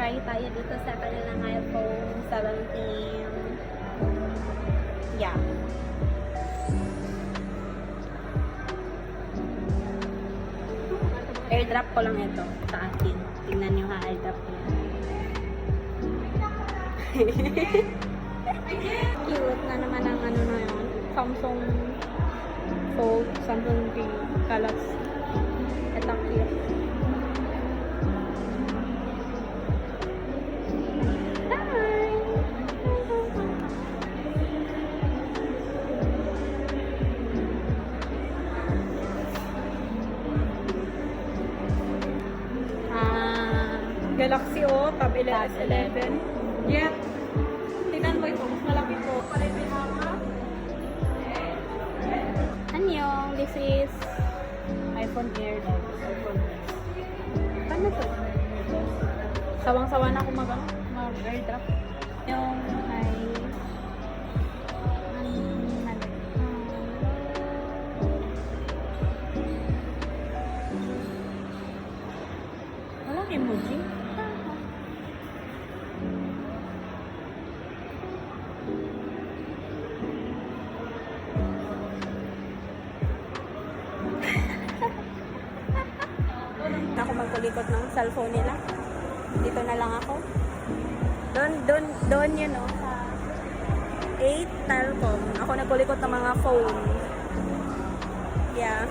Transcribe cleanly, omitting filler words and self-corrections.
try tayo dito sa kanilang iPhone 17. Yeah. Airdrop ko lang ito sa akin. Tingnan nyo ha, airdrop ko yan. Cute na naman ang ano na yun. Samsung Fold, Samsung Galaxy. Ito cute. Galaxy O, Tab 11. Yeah. Tingnan mo ito, mas malaki po. Pareho yung mga. Annyeong, this is iPhone Air. Paano to? Sawang-sawa na ako mag-airdrop. Yung ay walang emoji. Ako magkulikot ng cellphone nila. Dito na lang ako. Doon yun o. Sa 8 Telcom. Ako nagkulikot ng mga phone. Yeah.